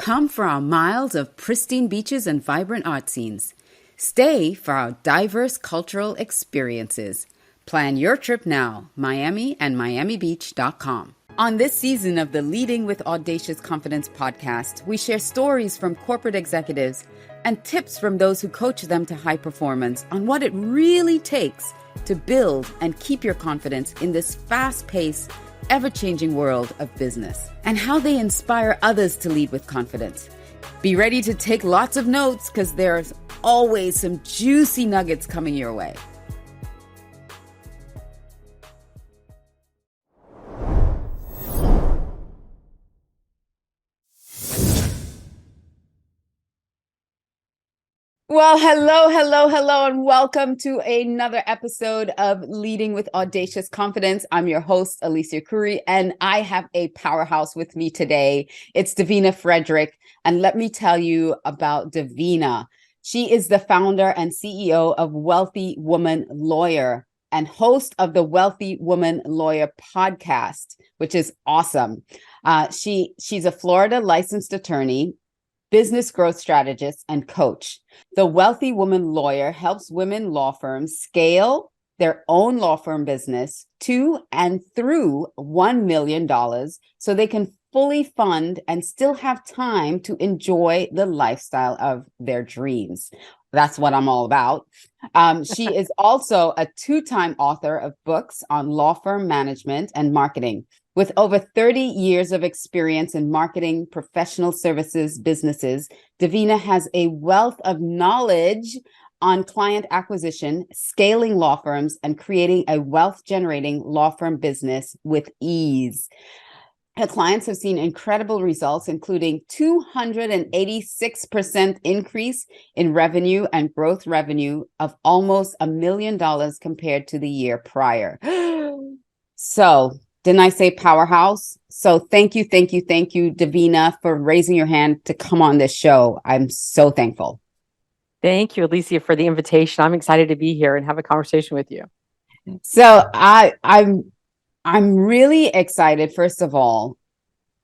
Come for our miles of pristine beaches and vibrant art scenes. Stay for our diverse cultural experiences. Plan your trip now, Miami and MiamiBeach.com. On this season of the Leading with Audacious Confidence podcast, we share stories from corporate executives and tips from those who coach them to high performance on what it really takes to build and keep your confidence in this fast-paced, ever-changing world of business, and how they inspire others to lead with confidence. Be ready to take lots of notes because there's always some juicy nuggets coming your way. Well, hello, and welcome to another episode of Leading with Audacious Confidence. I'm your host, Alicia Curry, and I have a powerhouse with me today. It's Davina Frederick, and let me tell you about Davina. She is the founder and CEO of Wealthy Woman Lawyer and host of the Wealthy Woman Lawyer podcast, which is awesome. She's a Florida licensed attorney, business growth strategist, and coach. The Wealthy Woman Lawyer helps women law firms scale their own law firm business to and through $1 million so they can fully fund and still have time to enjoy the lifestyle of their dreams. That's what I'm all about. She is also a two-time author of books on law firm management and marketing. With over 30 years of experience in marketing, professional services, businesses, Davina has a wealth of knowledge on client acquisition, scaling law firms, and creating a wealth-generating law firm business with ease. Her clients have seen incredible results, including 286% increase in revenue and growth revenue of almost $1 million compared to the year prior. So, didn't I say powerhouse? So thank you, Davina, for raising your hand to come on this show. I'm so thankful. Thank you, Alicia, for the invitation. I'm excited to be here and have a conversation with you. So I'm really excited, first of all,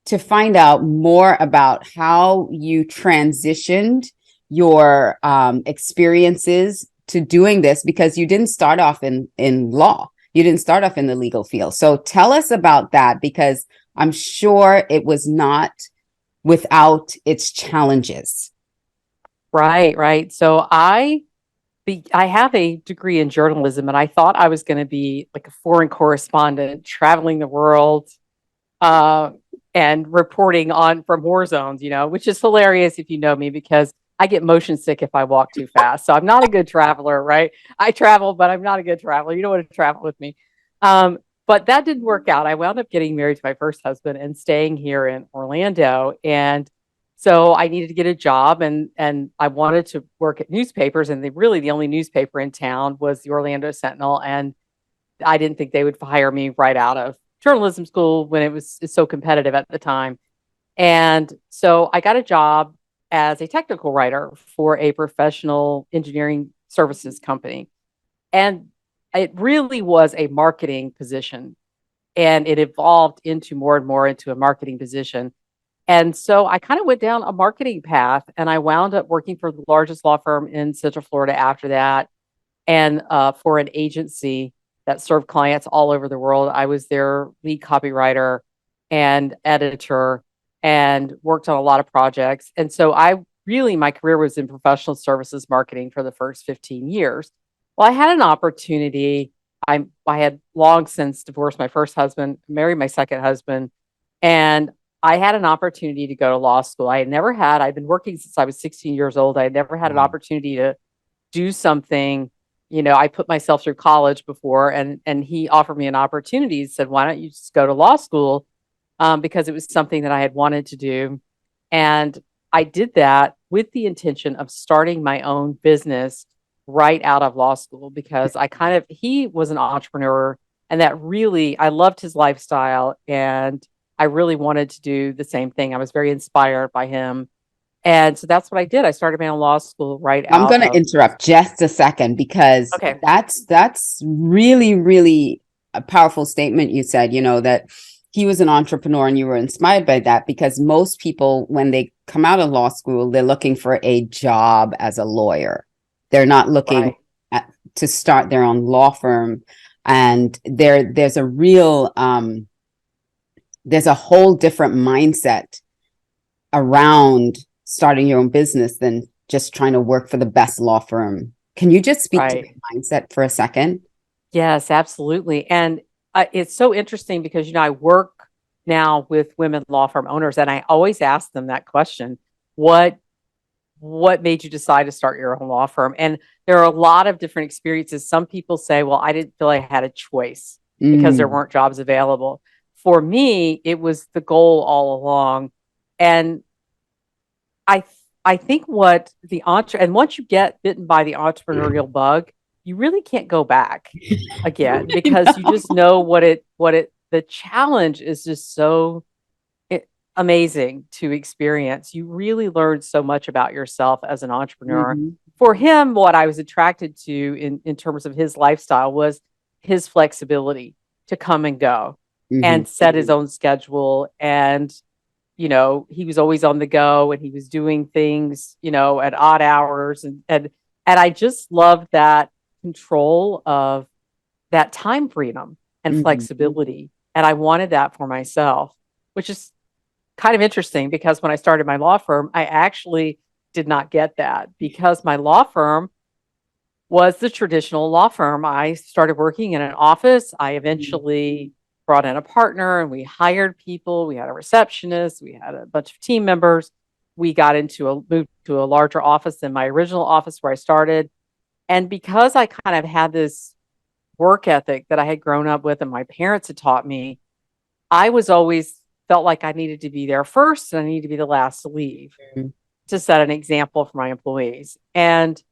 to find out more about how you transitioned your experiences to doing this, because you didn't start off in law. You didn't start off in the legal field. So tell us about that, because I'm sure it was not without its challenges. Right. So I have a degree in journalism, and I thought I was going to be like a foreign correspondent, traveling the world and reporting on from war zones, which is hilarious if you know me, because I get motion sick if I walk too fast. So I'm not a good traveler, right? I travel, but I'm not a good traveler. You don't want to travel with me. But that didn't work out. I wound up getting married to my first husband and staying here in Orlando. And so I needed to get a job, and I wanted to work at newspapers. And the only newspaper in town was the Orlando Sentinel. And I didn't think they would hire me right out of journalism school when it was so competitive at the time. And so I got a job as a technical writer for a professional engineering services company. And it really was a marketing position. And it evolved into more and more into a marketing position. And so I kind of went down a marketing path, and I wound up working for the largest law firm in Central Florida after that, and for an agency that served clients all over the world. I was their lead copywriter and editor, and worked on a lot of projects. And so my career was in professional services marketing for the first 15 years. Well, I had an opportunity. I had long since divorced my first husband, married my second husband, and I had an opportunity to go to law school. I'd been working since I was 16 years old. I had never had an opportunity to do something. I put myself through college before, and he offered me an opportunity. He said, why don't you just go to law school? Because it was something that I had wanted to do. And I did that with the intention of starting my own business right out of law school, because he was an entrepreneur, and I loved his lifestyle, and I really wanted to do the same thing. I was very inspired by him. And so that's what I did. I started my own law school I'm going to interrupt just a second, because that's really, really a powerful statement you said, that he was an entrepreneur and you were inspired by that, because most people, when they come out of law school, they're looking for a job as a lawyer. They're not looking to start their own law firm. And there's a real, there's a whole different mindset around starting your own business than just trying to work for the best law firm. Can you just speak to the mindset for a second? Yes, absolutely. And it's so interesting because, I work now with women law firm owners, and I always ask them that question: what made you decide to start your own law firm? And there are a lot of different experiences. Some people say, well, I didn't feel I had a choice because there weren't jobs available. For me, it was the goal all along. And I think what and once you get bitten by the entrepreneurial bug, you really can't go back again, because you just know the challenge is just so amazing to experience. You really learn so much about yourself as an entrepreneur. For him, what I was attracted to in terms of his lifestyle was his flexibility to come and go and set his own schedule. And, he was always on the go, and he was doing things, at odd hours. And I just loved that control of that time freedom and flexibility. And I wanted that for myself, which is kind of interesting, because when I started my law firm, I actually did not get that, because my law firm was the traditional law firm. I started working in an office. I eventually brought in a partner, and we hired people. We had a receptionist. We had a bunch of team members. We moved to a larger office than my original office where I started. And because I kind of had this work ethic that I had grown up with and my parents had taught me, I was always felt like I needed to be there first, and I needed to be the last to leave to set an example for my employees. And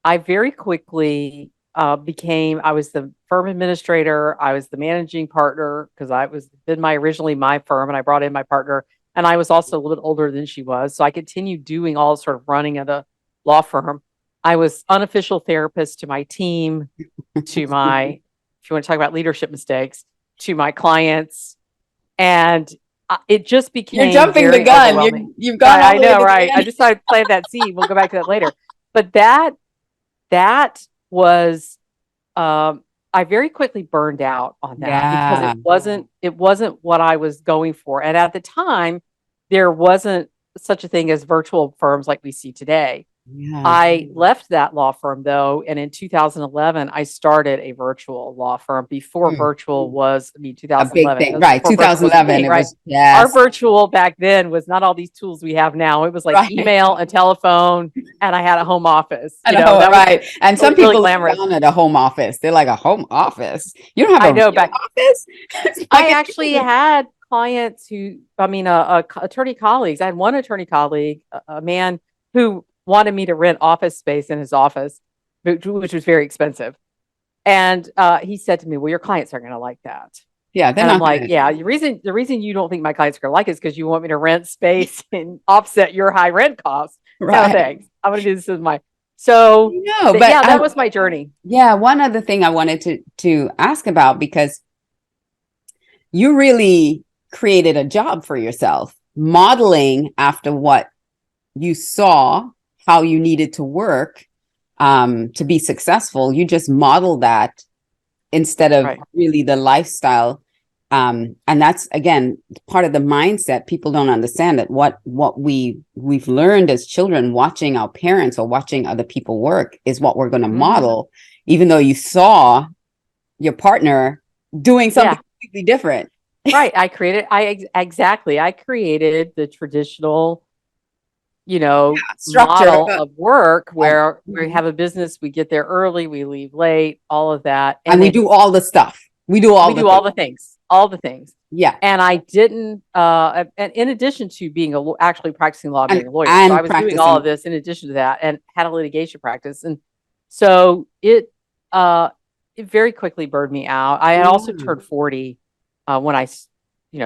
I very quickly I was the firm administrator. I was the managing partner, because originally my firm, and I brought in my partner, and I was also a little bit older than she was. So I continued doing all sort of running of the law firm. I was unofficial therapist to my team, to my, if you want to talk about leadership mistakes, to my clients. And it just became You're jumping the gun. You've gone. I know, right? I just thought I'd plant that seed. We'll go back to that later. But that was, I very quickly burned out on that, because it wasn't what I was going for. And at the time, there wasn't such a thing as virtual firms like we see today. I left that law firm, though, and in 2011, I started a virtual law firm. Before virtual was, 2011. A big thing, right? 2011, right? Our virtual back then was not all these tools we have now. It was like email and telephone, and I had a home office. And some people look down at a home office. They're like, a home office? You don't have office? I actually had clients attorney colleagues. I had one attorney colleague, a man who wanted me to rent office space in his office, which was very expensive. And he said to me, well, your clients aren't going to like that. Yeah. And I'm like, yeah, the reason you don't think my clients are going to like it is because you want me to rent space and offset your high rent costs. Right. No, thanks. I'm going to do this as that was my journey. Yeah. One other thing I wanted to ask about, because you really created a job for yourself, modeling after what you saw, how you needed to work to be successful. You just model that instead of really the lifestyle. And that's, again, part of the mindset. People don't understand that what we've learned as children, watching our parents or watching other people work, is what we're going to model, even though you saw your partner doing something completely different. Right. I created the traditional, structure model of work where we have a business, we get there early, we leave late, all of that. And we do all the stuff. We do all the things. Yeah. And I didn't, and in addition to being actually practicing law, being a lawyer. So I was doing all of this in addition to that, and had a litigation practice. And so it very quickly burned me out. I had also turned 40 when I,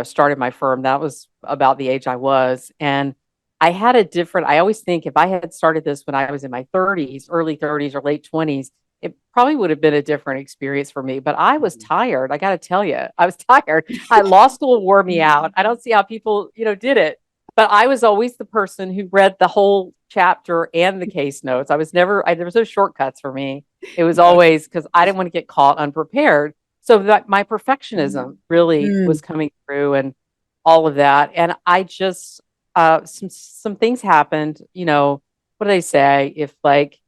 started my firm. That was about the age I was. And I had I always think if I had started this when I was in my 30s, early 30s or late 20s, it probably would have been a different experience for me. But I was tired. I got to tell you, I was tired. Law school wore me out. I don't see how people, did it. But I was always the person who read the whole chapter and the case notes. There was no shortcuts for me. It was always because I didn't want to get caught unprepared. So that my perfectionism really was coming through and all of that. And I just, some things happened, what do they say? If like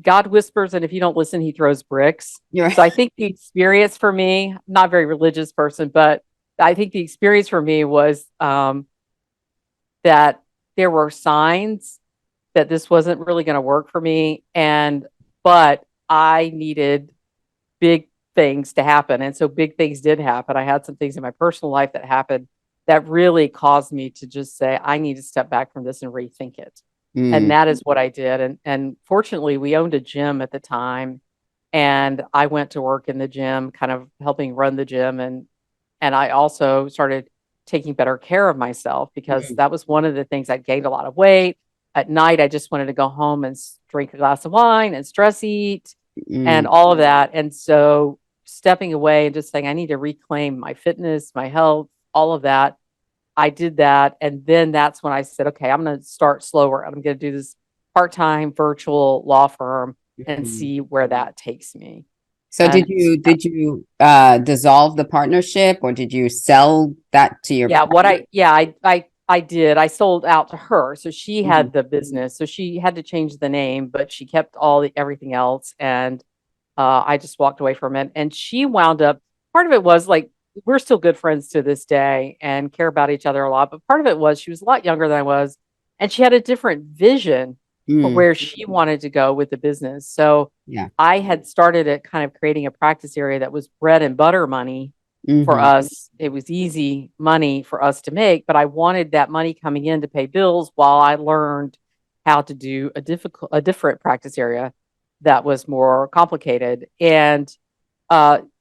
God whispers and if you don't listen, he throws bricks. You're So I think the experience for me, I'm not a very religious person, but I think the experience for me was that there were signs that this wasn't really going to work for me. But I needed big things to happen. And so big things did happen. I had some things in my personal life that happened that really caused me to just say, I need to step back from this and rethink it. And that is what I did. And fortunately, we owned a gym at the time. And I went to work in the gym, kind of helping run the gym. And I also started taking better care of myself because that was one of the things. I gained a lot of weight. At night, I just wanted to go home and drink a glass of wine and stress eat and all of that. And so stepping away and just saying, I need to reclaim my fitness, my health, all of that. I did that. And then that's when I said, okay, I'm going to start slower. I'm going to do this part-time virtual law firm and see where that takes me. So did you dissolve the partnership or did you sell that to your partner? I did. I sold out to her. So she had the business. So she had to change the name, but she kept everything else. And I just walked away from it. And she wound up, part of it was like, we're still good friends to this day and care about each other a lot. But part of it was she was a lot younger than I was. And she had a different vision for where she wanted to go with the business. So I had started at kind of creating a practice area that was bread and butter money for us. It was easy money for us to make, but I wanted that money coming in to pay bills while I learned how to do a different practice area that was more complicated. And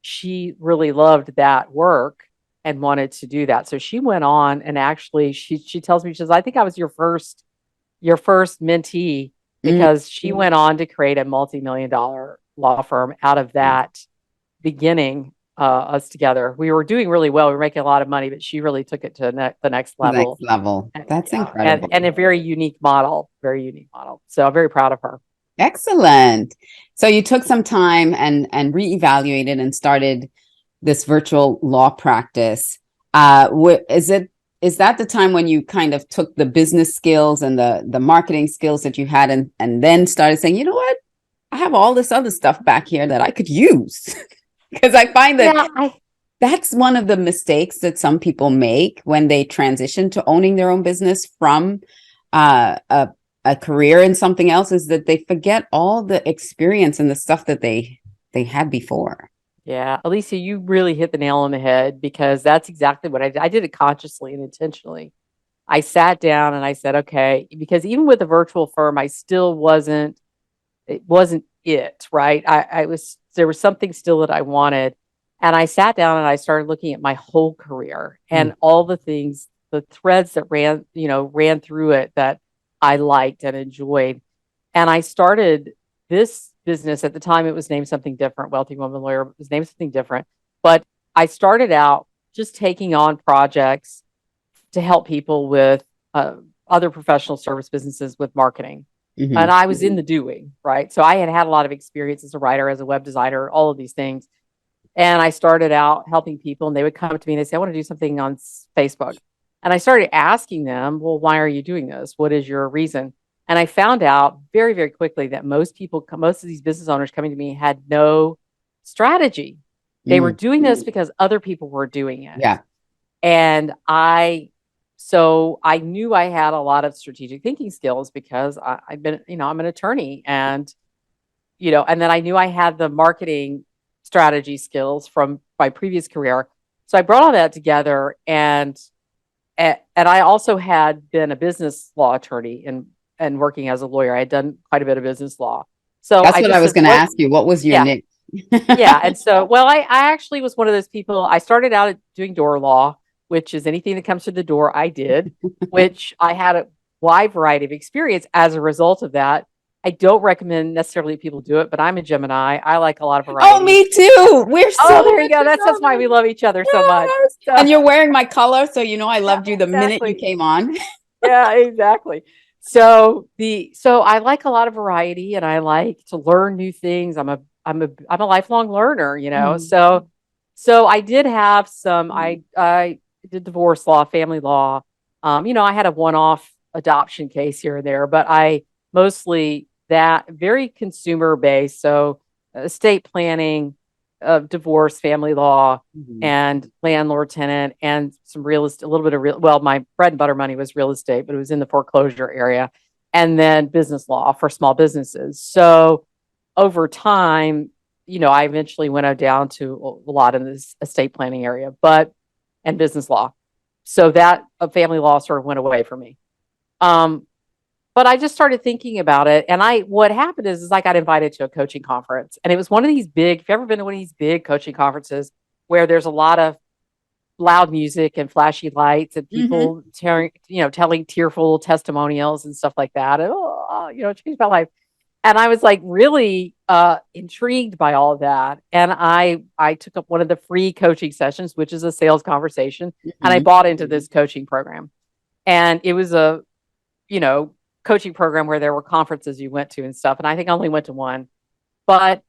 she really loved that work and wanted to do that. So she went on and actually she tells me, she says, I think I was your first mentee because she went on to create a multi-million-dollar law firm out of that beginning us together. We were doing really well. We were making a lot of money, but she really took it to the next level. That's incredible. And a very unique model. So I'm very proud of her. Excellent. So you took some time and reevaluated and started this virtual law practice. Is that the time when you kind of took the business skills and the marketing skills that you had and then started saying, you know what, I have all this other stuff back here that I could use? Because I find that that's one of the mistakes that some people make when they transition to owning their own business from a career in something else, is that they forget all the experience and the stuff that they had before. Yeah, Alicia, you really hit the nail on the head because that's exactly what I did. I did it consciously and intentionally. I sat down and I said, okay, because even with the virtual firm, I still wasn't it, right? There was something still that I wanted. And I sat down and I started looking at my whole career and all the things, the threads that ran through it that I liked and enjoyed. And I started this business. At the time, it was named something different. Wealthy Woman Lawyer was named something different. But I started out just taking on projects to help people with other professional service businesses with marketing. And I was in the doing, right? So I had a lot of experience as a writer, as a web designer, all of these things. And I started out helping people and they would come to me and they say, I want to do something on Facebook. And I started asking them, well, why are you doing this? What is your reason? And I found out very, very quickly that most of these business owners coming to me had no strategy. They were doing this because other people were doing it. Yeah. And so I knew I had a lot of strategic thinking skills because I've been, I'm an attorney and then I knew I had the marketing strategy skills from my previous career. So I brought all that together and I also had been a business law attorney and working as a lawyer. I had done quite a bit of business law. So that's what I was going to ask you. What was your niche? Yeah. And so, I actually was one of those people. I started out doing door law, which is anything that comes through the door I did, which I had a wide variety of experience as a result of that. I don't recommend necessarily people do it, but I'm a Gemini. I like a lot of Oh, variety. me too. We're Oh, so there you much go. in That's why we common. love each other so much. Yes. So, And you're wearing my color, so you know I yeah, loved you the minute you exactly. came on. Yeah, exactly. So I like a lot of variety and I like to learn new things. I'm a lifelong learner, you know. Mhm. So I did have some I did divorce law, family law. I had a one-off adoption case here and there, but I mostly that very consumer based. So estate planning, divorce, family law, Mhm. and landlord tenant and some real estate, a little bit of real. Well, my bread and butter money was real estate, but it was in the foreclosure area, and then business law for small businesses. So over time, I eventually went down to a lot in this estate planning area, and business law. So that family law sort of went away for me. Um, but I just started thinking about it. And what happened is I got invited to a coaching conference. And it was one of these big, if you've ever been to one of these big coaching conferences where there's a lot of loud music and flashy lights and Mhm. people telling tearful testimonials and stuff like that. And, it changed my life. And I was like really intrigued by all of that. And I took up one of the free coaching sessions, which is a sales conversation. And I Mhm. bought into this coaching program. And it was a, you know, coaching program where there were conferences you went to and stuff. And I think I only went to one. But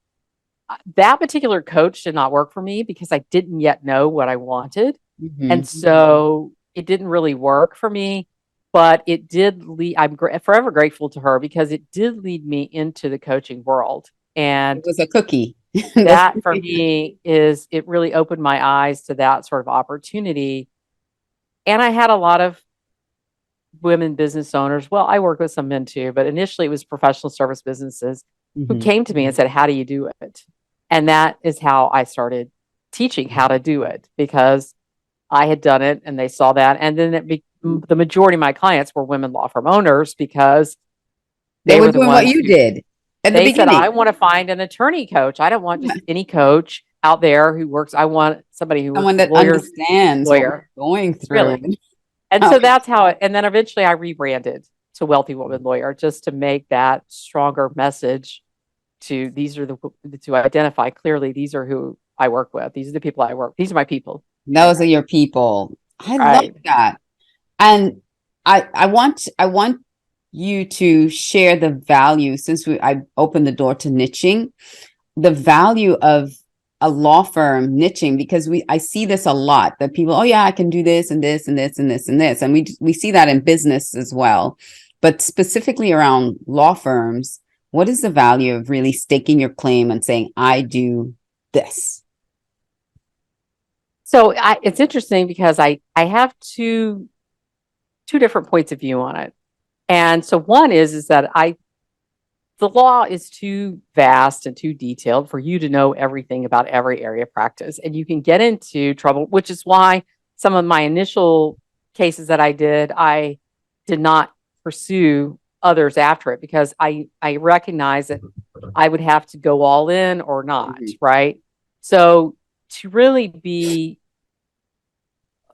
that particular coach did not work for me because I didn't yet know what I wanted. And Mhm. so it didn't really work for me, but it did lead. Forever grateful to her because it did lead me into the coaching world. It And was a cookie. That's that for me it really opened my eyes to that sort of opportunity. And I had a lot of women business owners. Well, I work with some men too, but initially it was professional service businesses who Mhm. came to me and said, "How do you do it?" And that is how I started teaching how to do it because I had done it and they saw that. And then the majority of my clients were women law firm owners because They they were were the doing what ones you who did at the they said, beginning. "I want to find an attorney coach. I don't want just any coach out there who works. I want somebody who works Someone with that lawyers, understands what we're lawyer, going through. really." And How so that's how and then eventually I rebranded to Wealthy Woman Lawyer just to make that stronger message to identify clearly these are who I work with. These are the people I work. These are my people. those are your people. I love Right. that. And I want you to share the value since I opened the door to niching, the value of a law firm niching because I see this a lot that people, oh yeah, I can do this and this and this and this and this. And we see that in business as well. But specifically around law firms, what is the value of really staking your claim and saying, I do this? So it's interesting because I have two different points of view on it. And so one is that the law is too vast and too detailed for you to know everything about every area of practice. And you can get into trouble, which is why some of my initial cases that I did not pursue others after it because I recognize that I would have to go all in or not, Mhm. right? So to really be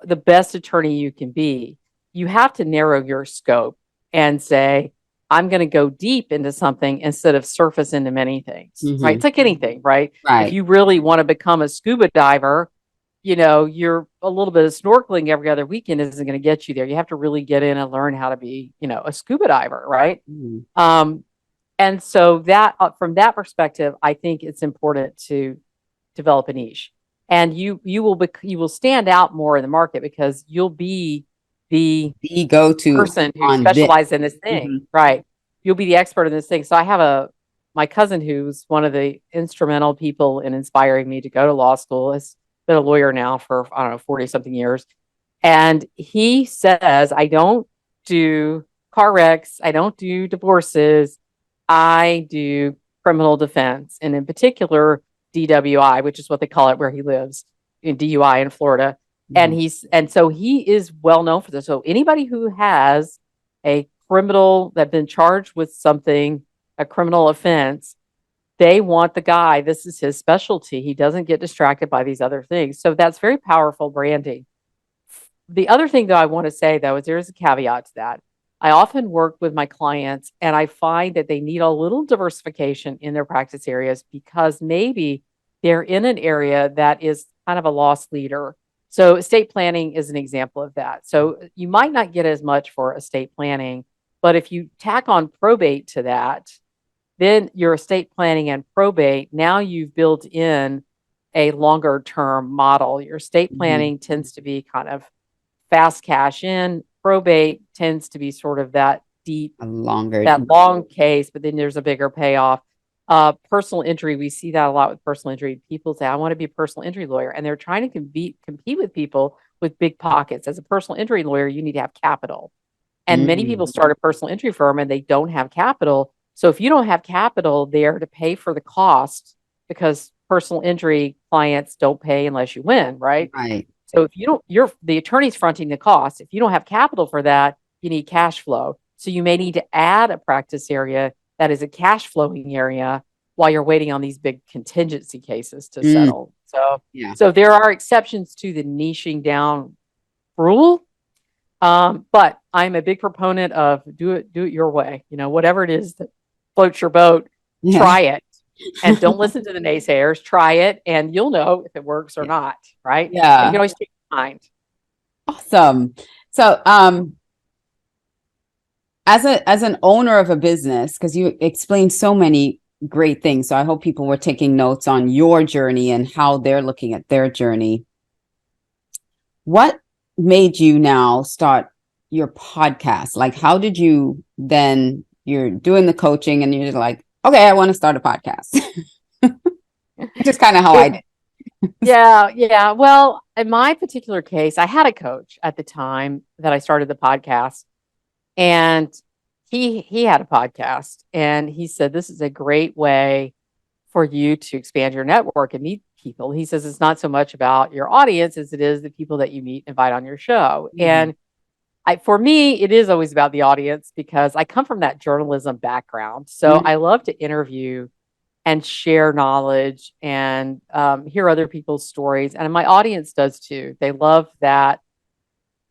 the best attorney you can be, you have to narrow your scope and say, I'm going to go deep into something instead of surface into many things, right? It's Mhm. like anything, right? If Right. you really want to become a scuba diver, you're a little bit of snorkeling every other weekend isn't going to get you there. You have to really get in and learn how to be, a scuba diver, right? Mhm. Um, and so that from that perspective, I think it's important to develop a niche, and you will stand out more in the market because you'll be the The go-to person who on this. specializes in this thing, Mhm. right? You'll be the expert in this thing. So I have my cousin who's one of the instrumental people in inspiring me to go to law school. Has been a lawyer now for I don't know 40 something years, and he says I don't do car wrecks, I don't do divorces, I do criminal defense, and in particular DWI, which is what they call it where he lives in DUI in Florida. Mhm. And so he is well known for this. So anybody who has a criminal that been charged with something, a criminal offense, they want the guy. This is his specialty. He doesn't get distracted by these other things. So that's very powerful branding. The other thing, though, I want to say, though, is there is a caveat to that. I often work with my clients and I find that they need a little diversification in their practice areas because maybe they're in an area that is kind of a loss leader. So estate planning is an example of that. So you might not get as much for estate planning, but if you tack on probate to that, then your estate planning and probate, now you've built in a longer term model. Your estate planning tends to be kind of fast cash in. Probate tends to be sort of that deep, that long case, but then there's a bigger payoff. Personal injury, we see that a lot with personal injury. People say, I want to be a personal injury lawyer, and they're trying to compete with people with big pockets. As a personal injury lawyer, you need to have capital. And many people start a personal injury firm and they don't have capital. So if you don't have capital there to pay for the cost, because personal injury clients don't pay unless you win, right? Right. So if you don't, you're the attorney's fronting the cost. If you don't have capital for that, you need cash flow. So you may need to add a practice area that is a cash flowing area while you're waiting on these big contingency cases to settle. So there are exceptions to the niching down rule. But I'm a big proponent of do it your way. Whatever it is that floats your boat, try it. And don't listen to the naysayers. Try it, and you'll know if it works or not, right? Yeah. And you can always change your mind. Awesome. So, as an owner of a business, because you explained so many great things, so I hope people were taking notes on your journey and how they're looking at their journey. What made you now start your podcast? Like, how did you then, you're doing the coaching and you're like, okay, I want to start a podcast. Which is kind of how I did. Yeah. Well, in my particular case, I had a coach at the time that I started the podcast, and he had a podcast, and he said, this is a great way for you to expand your network and meet people. He says, it's not so much about your audience as it is the people that you meet, invite on your show. And for me, it is always about the audience because I come from that journalism background. So I love to interview and share knowledge and hear other people's stories. And my audience does too. They love that,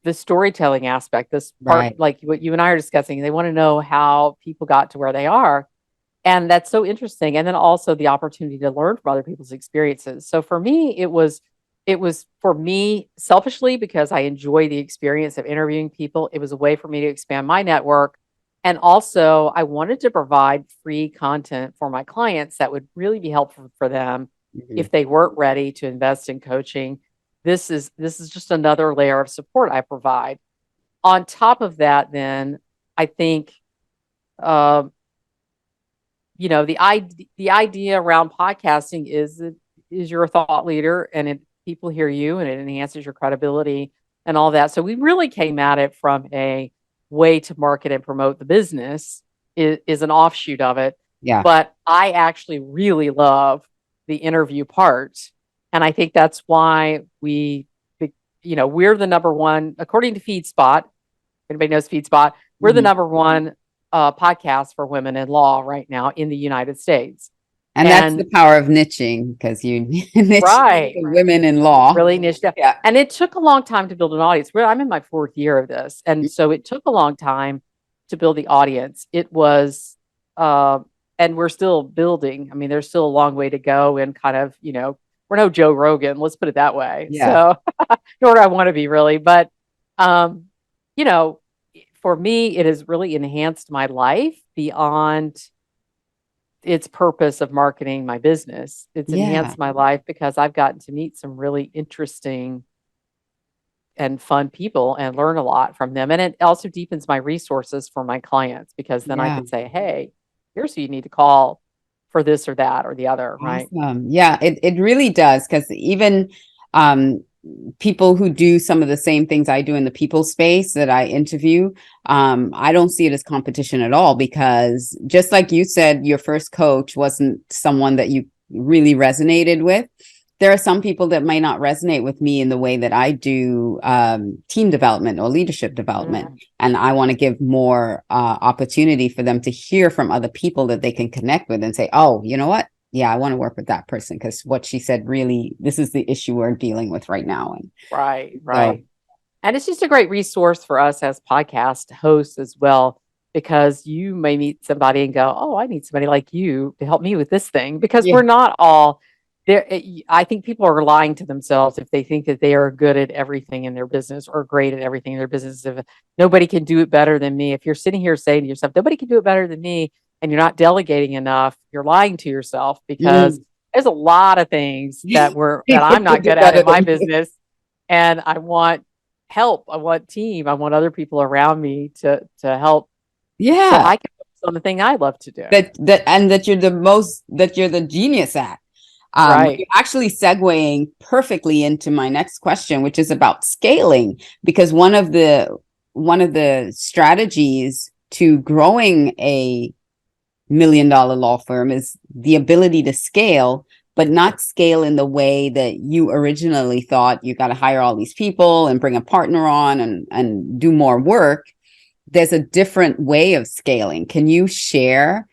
the storytelling aspect, this part, like what you and I are discussing. They want to know how people got to where they are. And that's so interesting. And then also the opportunity to learn from other people's experiences. So for me, it was for me selfishly because I enjoy the experience of interviewing people. It was a way for me to expand my network. And also I wanted to provide free content for my clients that would really be helpful for them if they weren't ready to invest in coaching. This is just another layer of support I provide. On top of that, then I think, the idea around podcasting is you're a thought leader and people hear you and it enhances your credibility and all that. So we really came at it from a way to market and promote the business is an offshoot of it. Yeah. But I actually really love the interview part. And I think that's why we're the number one, according to FeedSpot. If anybody knows FeedSpot, we're the number one podcast for women in law right now in the United States. And that's the power of niching, because you niche women in law. Really niched up. Yeah. And it took a long time to build an audience. I'm in my 4th year of this. And so it took a long time to build the audience. It was, and we're still building. I mean, there's still a long way to go and kind of, we're no Joe Rogan, let's put it that way. Yeah. So nor do I want to be really, but, for me, it has really enhanced my life beyond its purpose of marketing my business. It's enhanced my life because I've gotten to meet some really interesting and fun people and learn a lot from them. And it also deepens my resources for my clients because then I can say, hey, here's who you need to call for this or that or the other. Right. Yeah, it really does. Because even people who do some of the same things I do in the people space that I interview, I don't see it as competition at all, because just like you said, your first coach wasn't someone that you really resonated with. There are some people that might not resonate with me in the way that I do team development or leadership development. And I want to give more opportunity for them to hear from other people that they can connect with and say, oh, you know what? Yeah, I want to work with that person because what she said, really, this is the issue we're dealing with right now. And right. And it's just a great resource for us as podcast hosts as well, because you may meet somebody and go, oh, I need somebody like you to help me with this thing, because Yeah. we're not all there. I think people are lying to themselves if they think that they are good at everything in their business or great at everything in their business. If nobody can do it better than me, if you're sitting here saying to yourself, nobody can do it better than me, and you're not delegating enough, you're lying to yourself, because Mm. there's a lot of things that People I'm not can do good at better in my than you. business. And I want help. I want team. I want other people around me to help, so Yeah. I can focus on the thing I love to do. That you're the genius at. Right. You're actually segueing perfectly into my next question, which is about scaling, because one of the strategies to growing a $1 million law firm is the ability to scale, but not scale in the way that you originally thought. You got to hire all these people and bring a partner on and do more work. There's a different way of scaling. Can you share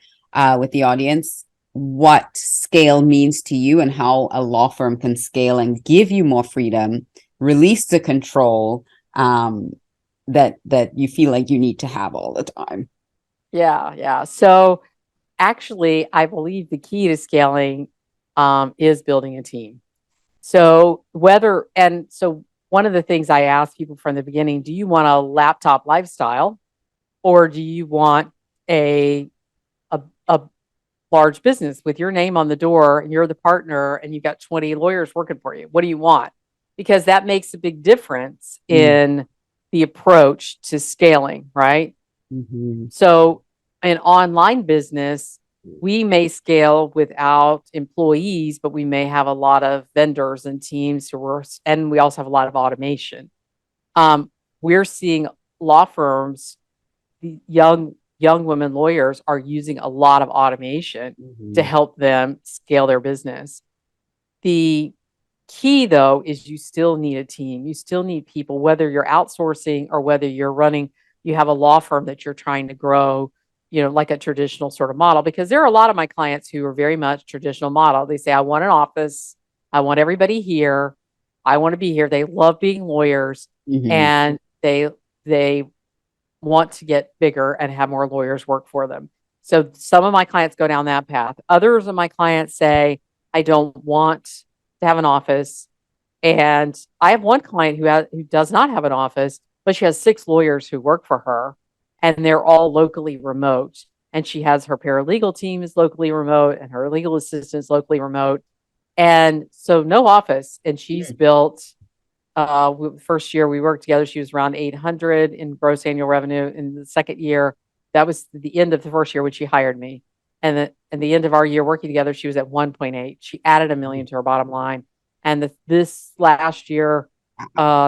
with the audience what scale means to you and how a law firm can scale and give you more freedom, release the control that you feel like you need to have all the time? Yeah. Yeah. So actually, I believe the key to scaling is building a team. So one of the things I ask people from the beginning, do you want a laptop lifestyle, or do you want a large business with your name on the door and you're the partner and you've got 20 lawyers working for you? What do you want? Because that makes a big difference in the approach to scaling, right? Mm-hmm. So, an online business, we may scale without employees, but we may have a lot of vendors and teams and we also have a lot of automation. We're seeing law firms, the young women lawyers are using a lot of automation to Mm-hmm. help them scale their business. The key, though, is you still need a team. You still need people, whether you're outsourcing or whether you have a law firm that you're trying to grow, like a traditional sort of model. Because there are a lot of my clients who are very much traditional model. They say, I want an office. I want everybody here. I want to be here. They love being lawyers, Mm-hmm. and they want to get bigger and have more lawyers work for them. So some of my clients go down that path. Others of my clients say, I don't want to have an office. And I have one client who does not have an office, but she has 6 lawyers who work for her, and they're all locally remote. And she has her paralegal team is locally remote and her legal assistant is locally remote. And so no office. And she's built, first year we worked together, she was around 800 in gross annual revenue. In the second year, that was the end of the first year when she hired me. And at the end of our year working together, she was at 1.8. She added $1 million to her bottom line. And this last year,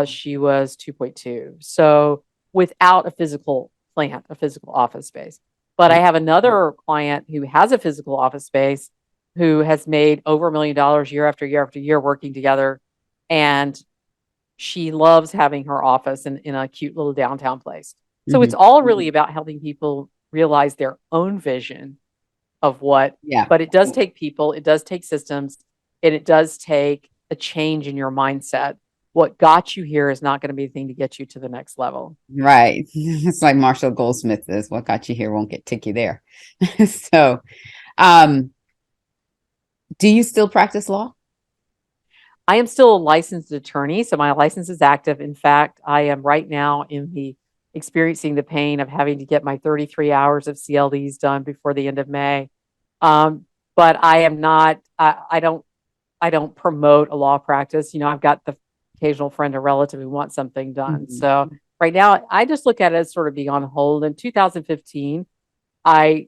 she was 2.2. So without a physical plant, a physical office space. But I have another client who has a physical office space who has made over $1 million year after year after year working together. And she loves having her office in a cute little downtown place. So it's Mm-hmm. all really about helping people realize their own vision of Yeah. but it does take people, it does take systems, and it does take a change in your mindset. What got you here is not going to be the thing to get you to the next level. Right. It's like Marshall Goldsmith is, what got you here won't take you there. So, um, do you still practice law? I am still a licensed attorney, so my license is active. In fact, I am right now experiencing the pain of having to get my 33 hours of CLDs done before the end of May. But I am not. I don't promote a law practice. I've got the occasional friend or relative who wants something done. Mm-hmm. So right now, I just look at it as sort of being on hold. In 2015, I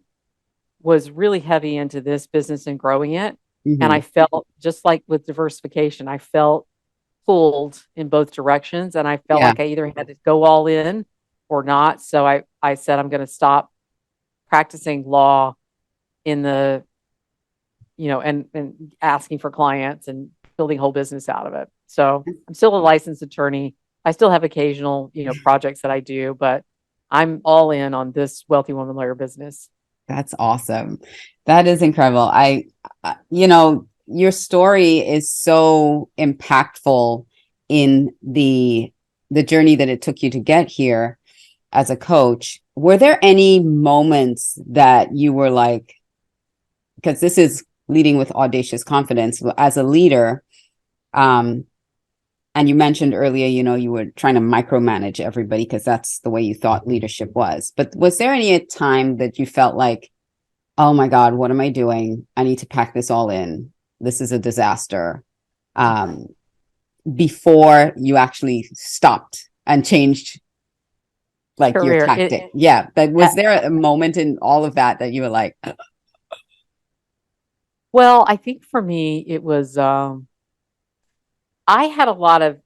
was really heavy into this business and growing it. And Mm-hmm. I felt just like with diversification, I felt pulled in both directions. And I felt Yeah. like I either had to go all in or not. So I said, I'm going to stop practicing law in the, and asking for clients and building whole business out of it. So I'm still a licensed attorney. I still have occasional, projects that I do, but I'm all in on this wealthy woman lawyer business. That's awesome. That is incredible. Your story is so impactful in the the journey that it took you to get here as a coach, were there any moments that you were like, because this is leading with audacious confidence as a leader, and you mentioned earlier, you were trying to micromanage everybody because that's the way you thought leadership was. But was there any time that you felt like, oh my God, what am I doing? I need to pack this all in. This is a disaster. Before you actually stopped and changed like your tactic. But was there a moment in all of that you were like, well, I think for me, it was, I had a lot of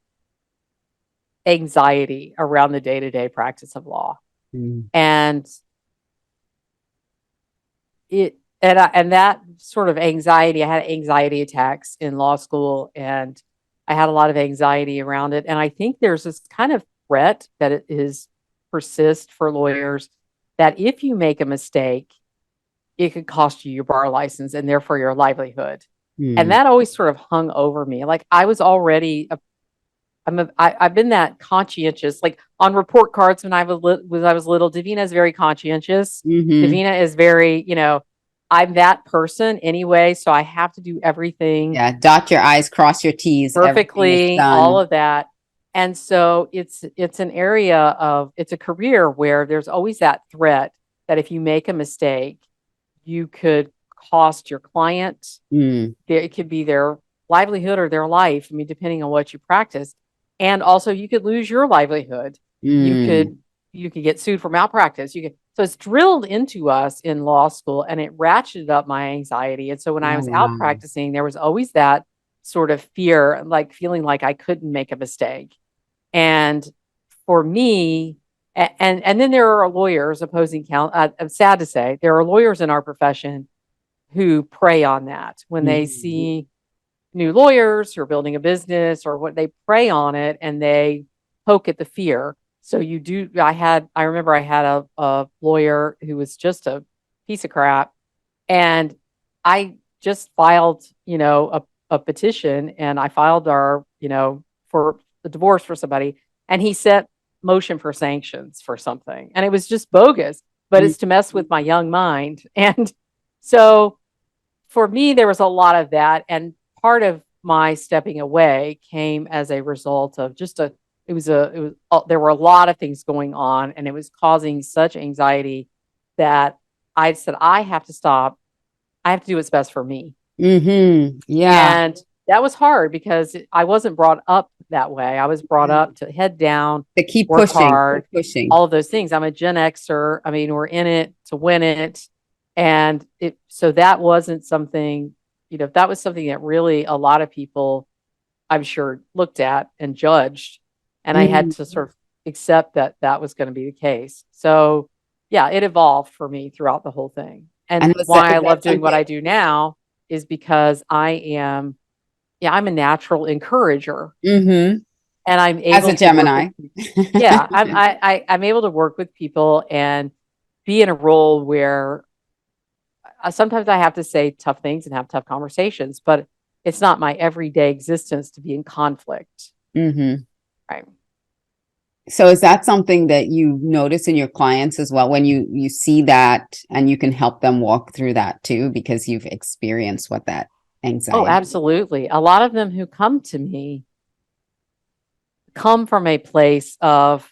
anxiety around the day-to-day practice of law. And that sort of anxiety, I had anxiety attacks in law school, and I had a lot of anxiety around it. And I think there's this kind of threat that it is persist for lawyers, that if you make a mistake, it could cost you your bar license and therefore your livelihood. And that always sort of hung over me. Like I was already I've been that conscientious, like on report cards when I was little. Davina is very conscientious. Davina is very, I'm that person anyway, so I have to do everything. Yeah, dot your I's, cross your T's perfectly, all of that. And so it's an area of, it's a career where there's always that threat that if you make a mistake, you could cost your client. It could be their livelihood or their life. I mean, depending on what you practice. And also you could lose your livelihood. You could get sued for malpractice. So it's drilled into us in law school, and it ratcheted up my anxiety. And so when I was out practicing, there was always that sort of fear, like feeling like I couldn't make a mistake. And for me, and then there are lawyers, opposing counsel. I'm sad to say, there are lawyers in our profession who prey on that when they see new lawyers who are building a business or what, they prey on it and they poke at the fear. So I remember I had a lawyer who was just a piece of crap, and I just filed, a petition, and I filed for the divorce for somebody, and he set motion for sanctions for something, and it was just bogus, but it's to mess with my young mind. And so for me, there was a lot of that, and part of my stepping away came as a result of there were a lot of things going on, and it was causing such anxiety that I said, I have to stop. I have to do what's best for me. Yeah. And that was hard because I wasn't brought up that way. I was brought up to head down, to keep work pushing, hard, pushing, all of those things. I'm a Gen Xer. I mean, we're in it to win it. And so that wasn't something, that was something that really a lot of people, I'm sure, looked at and judged. And I had to sort of accept that was going to be the case. So yeah, it evolved for me throughout the whole thing. And why I love doing what I do now is because I'm a natural encourager. And I'm able as a Gemini. I'm able to work with people and be in a role where sometimes I have to say tough things and have tough conversations, but it's not my everyday existence to be in conflict. Right. So is that something that you notice in your clients as well, when you see that and you can help them walk through that too, because you've experienced what that anxiety? Oh, absolutely. A lot of them who come to me come from a place of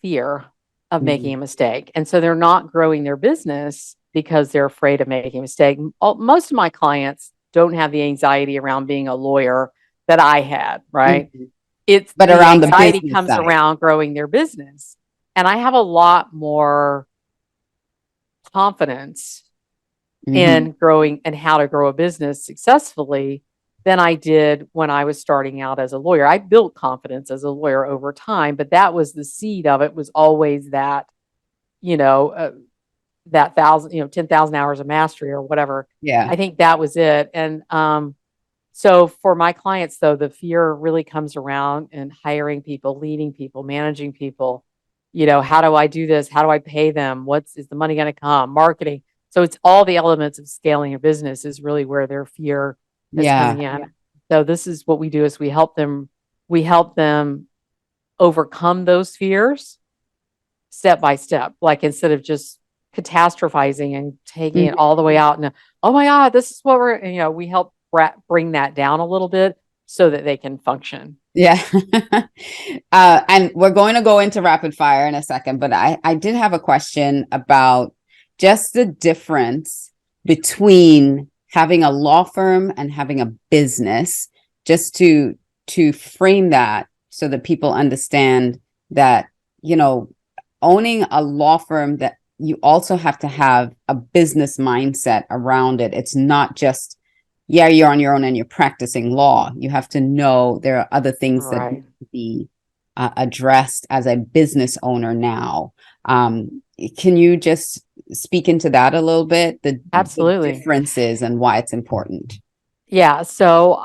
fear of making a mistake. And so they're not growing their business because they're afraid of making a mistake. Most of my clients don't have the anxiety around being a lawyer that I had, right? But around the anxiety comes around growing their business. And I have a lot more confidence in growing and how to grow a business successfully than I did when I was starting out as a lawyer. I built confidence as a lawyer over time, but that was the seed of it, was always that, that 10,000 hours of mastery or whatever. Yeah. I think that was it. And, so for my clients, though, the fear really comes around in hiring people, leading people, managing people. How do I do this? How do I pay them? Is the money going to come? Marketing. So it's all the elements of scaling a business is really where their fear is coming in. So this is what we do: is we help them overcome those fears step by step. Like instead of just catastrophizing and taking it all the way out and, oh my God, this is what we help bring that down a little bit so that they can function. Yeah. And we're going to go into rapid fire in a second, but I did have a question about just the difference between having a law firm and having a business, just to frame that so that people understand that, owning a law firm, that you also have to have a business mindset around it. It's not just, yeah, you're on your own and you're practicing law. You have to know there are other things that need to be addressed as a business owner now. Can you just speak into that a little bit? Absolutely. The differences and why it's important. Yeah. So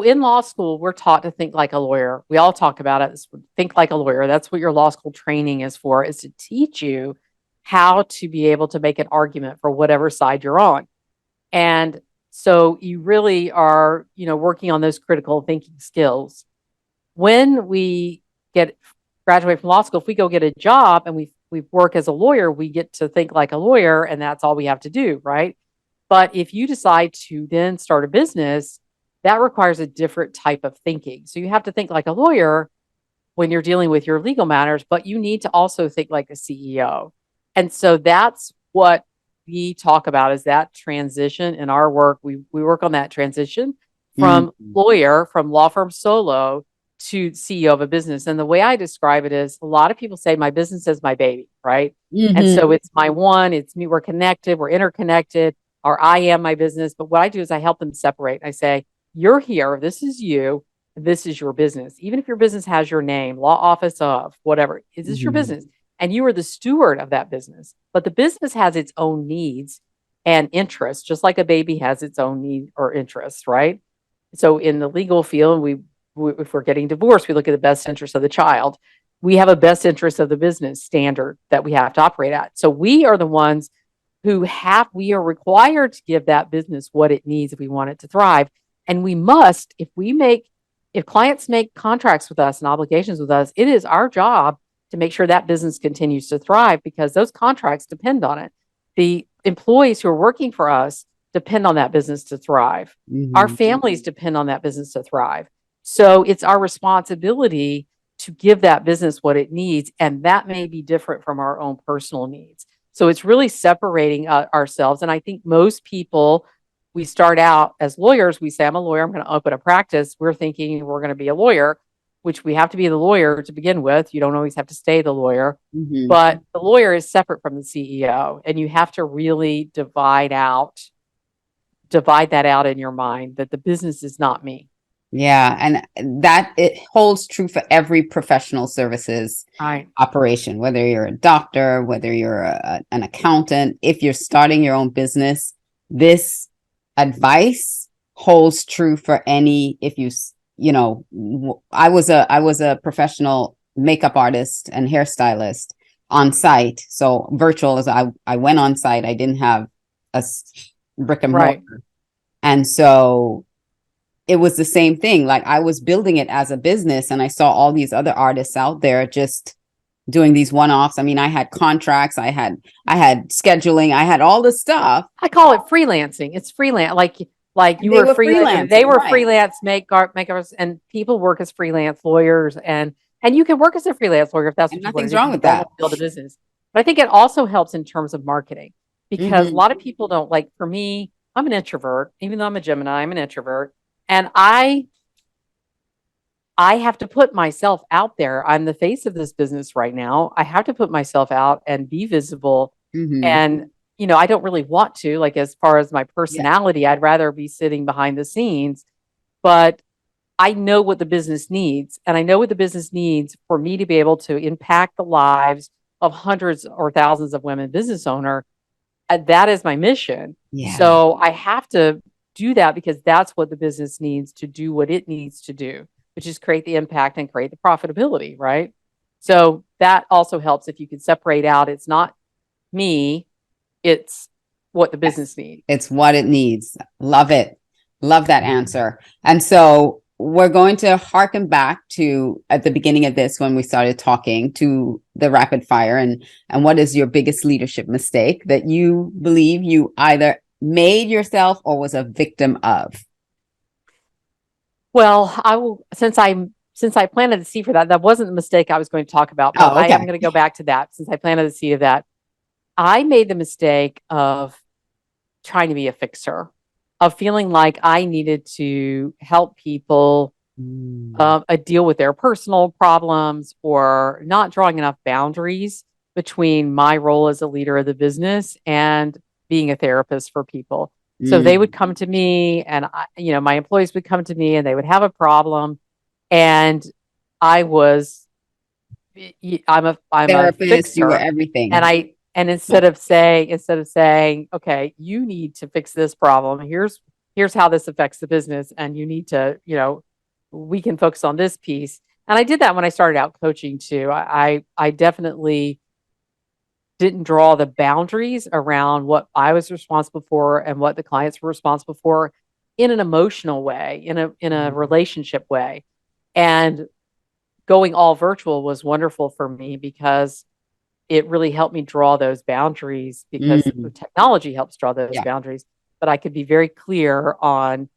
in law school, we're taught to think like a lawyer. We all talk about it. Think like a lawyer. That's what your law school training is for, is to teach you how to be able to make an argument for whatever side you're on. And so you really are, working on those critical thinking skills. When we graduate from law school, if we go get a job and we work as a lawyer, we get to think like a lawyer, and that's all we have to do, right? But if you decide to then start a business, that requires a different type of thinking. So you have to think like a lawyer when you're dealing with your legal matters, but you need to also think like a CEO. And so that's what we talk about, is that transition in our work. We work on that transition from lawyer, from law firm solo to CEO of a business. And the way I describe it is, a lot of people say my business is my baby, right? And so it's my one, it's me, we're connected, we're interconnected, or I am my business. But what I do is I help them separate. I say, you're here, this is you, this is your business. Even if your business has your name, law office of, whatever, is this your business? And you are the steward of that business. But the business has its own needs and interests, just like a baby has its own need or interests, right? So in the legal field, if we're getting divorced, we look at the best interest of the child. We have a best interest of the business standard that we have to operate at. So we are the ones we are required to give that business what it needs if we want it to thrive. And we must, if clients make contracts with us and obligations with us, it is our job to make sure that business continues to thrive, because those contracts depend on it. The employees who are working for us depend on that business to thrive. Our families depend on that business to thrive. So it's our responsibility to give that business what it needs. And that may be different from our own personal needs. So it's really separating ourselves. And I think most people, we start out as lawyers, we say, I'm a lawyer, I'm going to open a practice. We're thinking we're going to be a lawyer, which we have to be the lawyer to begin with. You don't always have to stay the lawyer, but the lawyer is separate from the CEO. And you have to really divide that out in your mind, that the business is not me. Yeah. And that it holds true for every professional services operation, whether you're a doctor, whether you're an accountant. If you're starting your own business, this advice holds true for any, I was a professional makeup artist and hairstylist on site. So virtual, as I went on site, I didn't have a brick and mortar. And so it was the same thing. Like, I was building it as a business, and I saw all these other artists out there just doing these one-offs. I mean, I had contracts, I had scheduling, I had all the stuff. I call it freelancing. It's freelance. Like you were freelance. They were freelance makers, and people work as freelance lawyers, and you can work as a freelance lawyer if that's what you want to do. Nothing's wrong with that. Build a business. But I think it also helps in terms of marketing, because a lot of people don't, like, for me, I'm an introvert. Even though I'm a Gemini, I'm an introvert. And I have to put myself out there. I'm the face of this business right now. I have to put myself out and be visible. And, I don't really want to, like, as far as my personality, I'd rather be sitting behind the scenes. But I know what the business needs. And I know what the business needs for me to be able to impact the lives of hundreds or thousands of women business owners. That is my mission. So I have to do that, because that's what the business needs to do what it needs to do, which is create the impact and create the profitability, right? So that also helps if you can separate out. It's not me, it's what the business needs. It's what it needs. Love it. Love that answer. And so we're going to harken back to at the beginning of this when we started talking to the rapid fire and what is your biggest leadership mistake that you believe you either made yourself or was a victim of? Well, I will, since I planted the seed for that, that wasn't the mistake I was going to talk about, but Oh, I am okay. going to go back to that since I planted the seed of that. I made the mistake of trying to be a fixer, of feeling like I needed to help people deal with their personal problems or not drawing enough boundaries between my role as a leader of the business and being a therapist for people. So they would come to me and my employees would come to me and they would have a problem. And I was, I'm a Therapist, you were fixer. everything. And instead of saying, okay, you need to fix this problem. Here's how this affects the business. And you need to, we can focus on this piece. And I did that when I started out coaching too. I definitely didn't draw the boundaries around what I was responsible for and what the clients were responsible for in an emotional way, in a relationship way. And going all virtual was wonderful for me because it really helped me draw those boundaries because the technology helps draw those boundaries. But I could be very clear on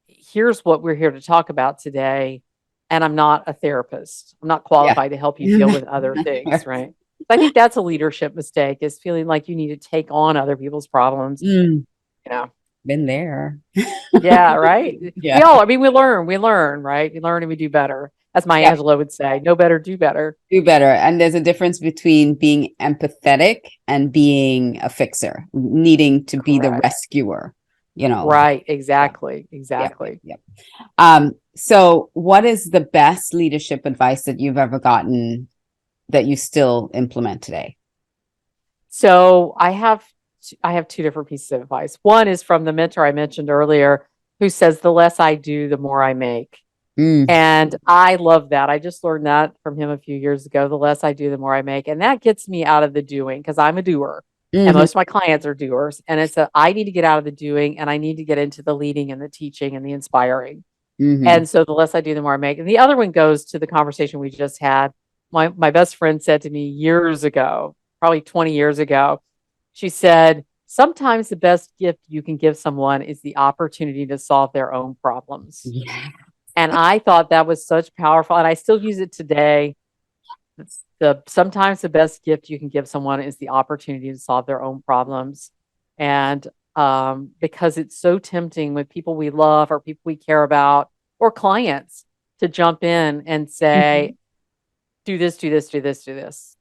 here's what we're here to talk about today. And I'm not a therapist. I'm not qualified to help you deal with other things, right? I think that's a leadership mistake, is feeling like you need to take on other people's problems. Been there. Yeah, right. Yeah. We learn, right? We learn and we do better. As Maya Angelou would say, know better, do better. Do better. And there's a difference between being empathetic and being a fixer, needing to be the rescuer, Right. Exactly. Exactly. So what is the best leadership advice that you've ever gotten that you still implement today? So I have two different pieces of advice. One is from the mentor I mentioned earlier, who says, the less I do, the more I make. And I love that. I just learned that from him a few years ago. The less I do, the more I make. And that gets me out of the doing, because I'm a doer and most of my clients are doers. And I need to get out of the doing and I need to get into the leading and the teaching and the inspiring. And so the less I do, the more I make. And the other one goes to the conversation we just had. My best friend said to me years ago, probably 20 years ago, she said, sometimes the best gift you can give someone is the opportunity to solve their own problems. Yeah. And I thought that was such powerful, and I still use it today. Sometimes the best gift you can give someone is the opportunity to solve their own problems. And because it's so tempting with people we love or people we care about or clients to jump in and say, do this, do this, do this, do this.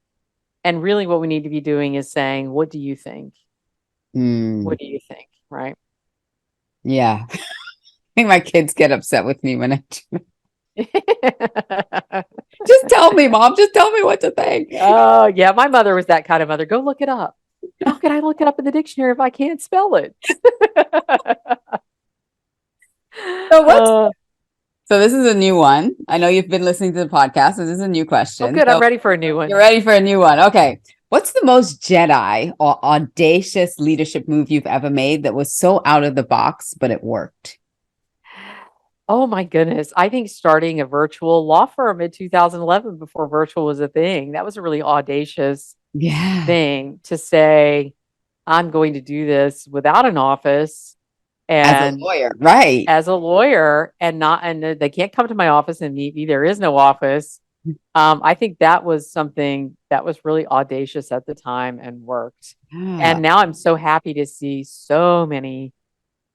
And really what we need to be doing is saying, what do you think? What do you think? Right? Yeah. I think my kids get upset with me when I do. Just tell me, Mom. Just tell me what to think. Oh, yeah. My mother was that kind of mother. Go look it up. How can I look it up in the dictionary if I can't spell it? So this is a new one. I know you've been listening to the podcast, so this is a new question. Oh, good. So I'm ready for a new one. You're ready for a new one. Okay. What's the most Jedi or audacious leadership move you've ever made that was so out of the box, but it worked? Oh my goodness. I think starting a virtual law firm in 2011 before virtual was a thing. That was a really audacious thing to say, I'm going to do this without an office. And as a lawyer, right? As a lawyer, and they can't come to my office and meet me. There is no office. I think that was something that was really audacious at the time and worked. And now I'm so happy to see so many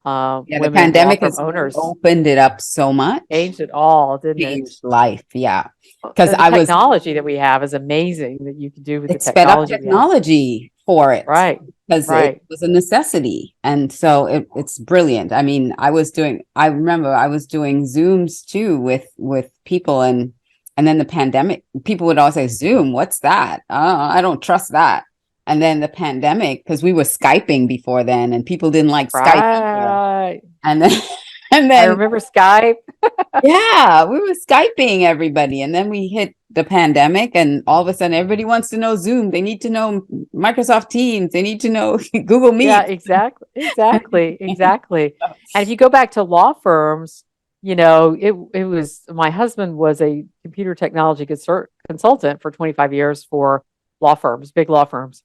women, the pandemic has owners opened it up so much. Changed it all, didn't it? Changed life, yeah. Because the technology that we have is amazing that you can do with the technology. Sped up technology for it, right? Because it was a necessity, and so it's brilliant. I mean, I remember I was doing Zooms too with people, and then the pandemic, people would always say, "Zoom, what's that? I don't trust that." And then the pandemic, because we were Skyping before then, and people didn't like Skype either. And then I remember Skype. Yeah, we were Skyping everybody. And then we hit the pandemic, and all of a sudden everybody wants to know Zoom. They need to know Microsoft Teams. They need to know Google Meet. Yeah, exactly. And if you go back to law firms, it was, my husband was a computer technology consultant for 25 years for law firms, big law firms.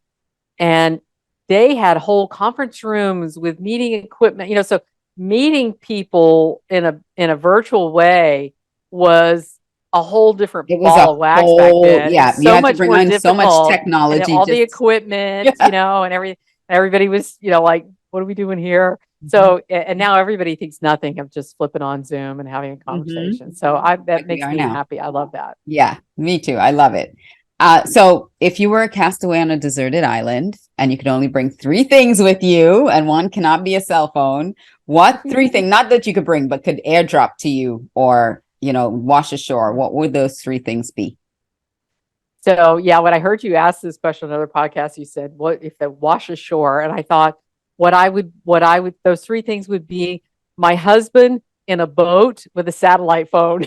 And they had whole conference rooms with meeting equipment, so meeting people in a virtual way was a whole different It was a ball of wax back whole, then. It yeah, was you so had to much bring more on so much difficult. And technology all the just, equipment, yeah. and everybody was, like, what are we doing here? Mhm. So, and now everybody thinks nothing of just flipping on Zoom and having a Mhm. conversation. So that Like we makes are me now. happy. I love that. Yeah, me too. I love it. So if you were a castaway on a deserted island and you could only bring three things with you and one cannot be a cell phone, what three things, not that you could bring, but could airdrop to you or, wash ashore, what would those three things be? So yeah, when I heard you ask this question on another podcast, you said, "What if the wash ashore?" And I thought, those three things would be my husband in a boat with a satellite phone.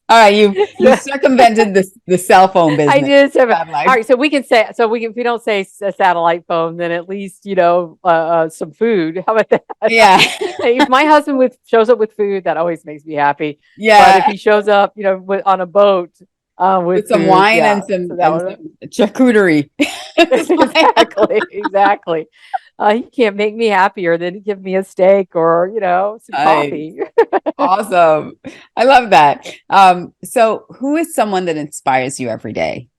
All right, you circumvented the cell phone I business. did. So, all Satellite. right. So we can say, if we don't say a satellite phone, then at least, some food. How about that? Yeah. If my husband shows up with food, that always makes me happy. But if Yeah. he shows up, on a boat, With with some food, wine yeah. and So some that would charcuterie. It's like, exactly. He can't make me happier than to give me a steak or, some nice. coffee. Awesome. I love that. So who is someone that inspires you every day?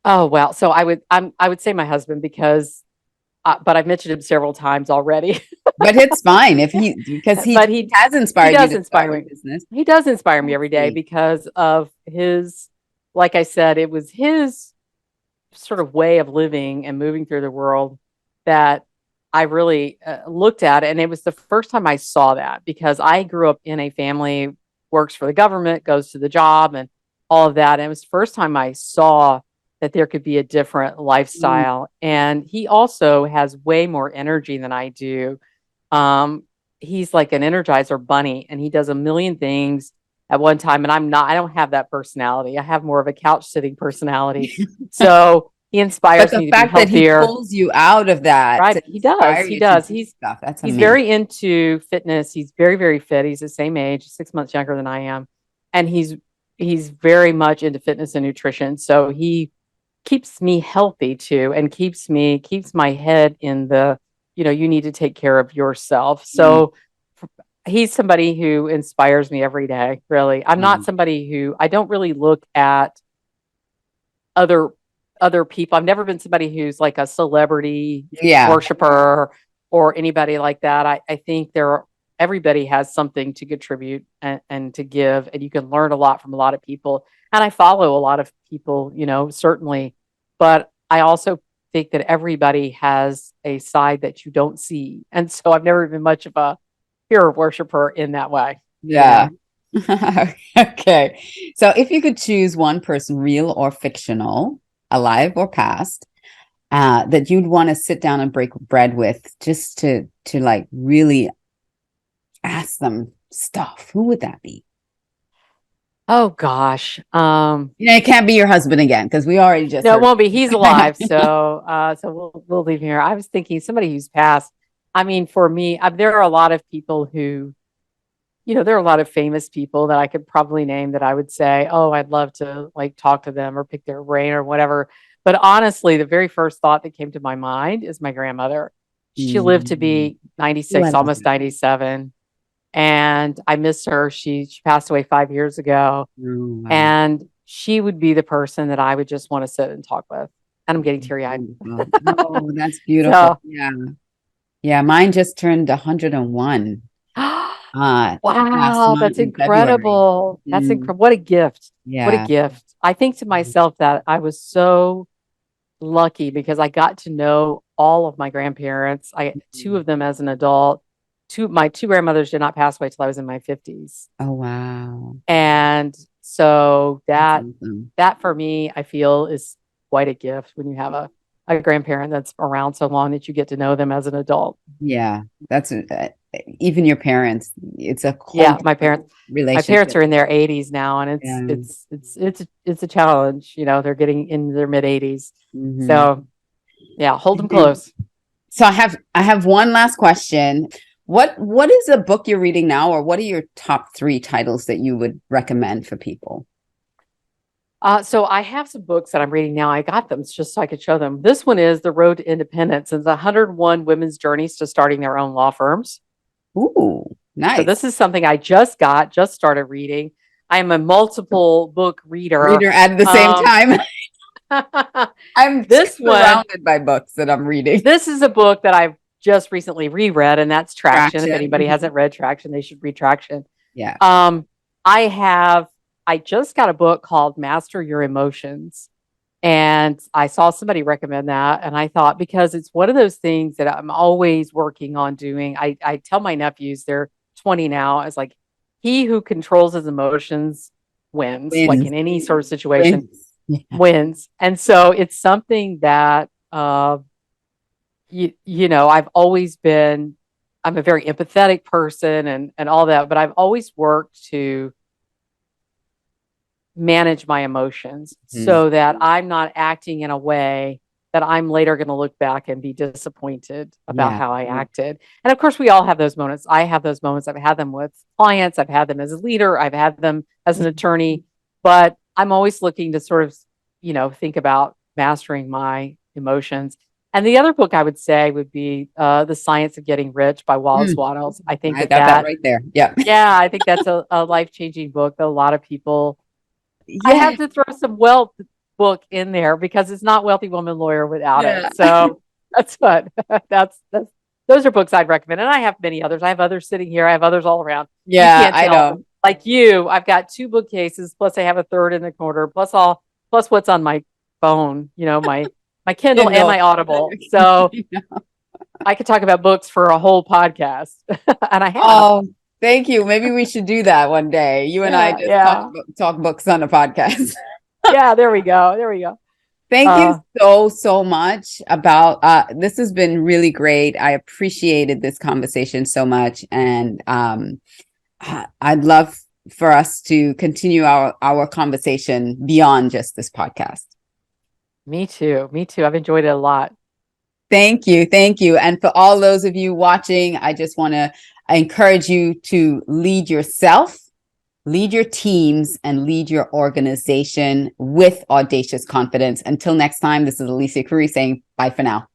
Oh, well, so I would say my husband because, but I've mentioned him several times already. But it's fine if because But he has he inspired you does to start inspire a me. business. He does inspire me That's every day sweet. because of his, like I said, it was his sort of way of living and moving through the world that I really looked at. And it was the first time I saw that because I grew up in a family, works for the government, goes to the job, and all of that. And it was the first time I saw that there could be a different Mm. lifestyle. And he also has way more energy than I do. Um, he's like an energizer bunny and he does a million things at one time. And I don't have that personality. I have more of a couch sitting personality. So he But inspires the me to be fact that he healthier. pulls you out of that Right. to inspire He you to does. do stuff, that's He's amazing. very into fitness. He's very, very fit. He's the same age, 6 months younger than I am. And he's very much into fitness and nutrition. So he keeps me healthy too and keeps my head in the, you need to take care of yourself. Mm. So he's somebody who inspires me every day, really. I'm not Mm. somebody who I don't really look at other people. I've never been somebody who's like a celebrity Yeah. worshiper or anybody like that. I think everybody has something to contribute and to give, and you can learn a lot from a lot of people. And I follow a lot of people, certainly, but I also think that everybody has a side that you don't see. And so I've never been much of a hero worshiper in that way. Yeah. Okay. So if you could choose one person, real or fictional, alive or past, that you'd want to sit down and break bread with just to like really ask them stuff, who would that be? Oh gosh. It can't be your husband again because we already just No, it heard. won't be. He's alive, so we'll leave him here. I was thinking somebody who's passed. I mean, for me, there are a lot of people who, there are a lot of famous people that I could probably name that I would say, oh, I'd love to like talk to them or pick their brain or whatever. But honestly, the very first thought that came to my mind is my grandmother. She lived to Mm. be Ooh, I 96, love almost that. 97, and I miss her. She passed away 5 years ago. Oh, wow. And she would be the person that I would just want to sit and talk with. And I'm getting teary eyed. Wonderful. Oh, that's beautiful. So, Yeah. Yeah. Mine just turned 101. Last wow, month that's in February. incredible. That's Mm. incredible. What a gift. What a Yeah. gift. I think to myself that I was so lucky because I got to know all of my grandparents. I two Mm. of them as an adult. My two grandmothers did not pass away till I was in my 50s. Oh, wow. And so That's that awesome. that for me, I feel is quite a gift when you have a grandparent that's around so long that you get to know them as an adult. Yeah. That's even your parents. It's a whole Yeah, different my parents relationship. are in their 80s now, and Yeah. it's a challenge. They're getting in their mid 80s. Hmm. So yeah, hold them close. So I have one last question. What is a book you're reading now, or what are your top 3 titles that you would recommend for people? So I have some books that I'm reading now. I got them just so I could show them. This one is The Road to Independence and the 101 Women's Journeys to Starting Their Own Law Firms. Ooh, nice. So this is something I just started reading. I am a multiple book reader. At the same time. I'm this surrounded by books that I'm reading. This is a book that I've just recently reread, and that's Traction. If anybody hasn't read Traction, they should read Traction. Yeah. I just got a book called Master Your Emotions. And I saw somebody recommend that. And I thought, because it's one of those things that I'm always working on doing. I tell my nephews, they're 20 now, it's like, he who controls his emotions wins. Like in any sort of situation, wins. And so it's something that, I've always been, I'm a very empathetic person and all that, but I've always worked to manage my emotions so that I'm not acting in a way that I'm later going to look back and be disappointed about how I acted. And of course, we all have those moments. I have those moments. I've had them with clients. I've had them as a leader. I've had them as an attorney, but I'm always looking to sort of, think about mastering my emotions. And the other book I would say would be The Science of Getting Rich by Wallace Wattles. I think I got that right there. Yeah. Yeah, I think that's a life-changing book that a lot of people. I have to throw some wealth book in there because it's not Wealthy Woman Lawyer without it. So that's those are books I'd recommend. And I have many others. I have others sitting here. I have others all around. Yeah, I know. Like you, I've got 2 bookcases, plus I have a third in the corner, plus what's on my phone, my Kindle and my Audible. So I could talk about books for a whole podcast. And I have. Oh, thank you. Maybe we should do that one day. You and I just talk books on a podcast. Yeah, there we go. Thank you so much about this has been really great. I appreciated this conversation so much. And I'd love for us to continue our conversation beyond just this podcast. Me too. I've enjoyed it a lot. Thank you. And for all those of you watching, I just want to encourage you to lead yourself, lead your teams, and lead your organization with audacious confidence. Until next time, this is Alicia Curry saying bye for now.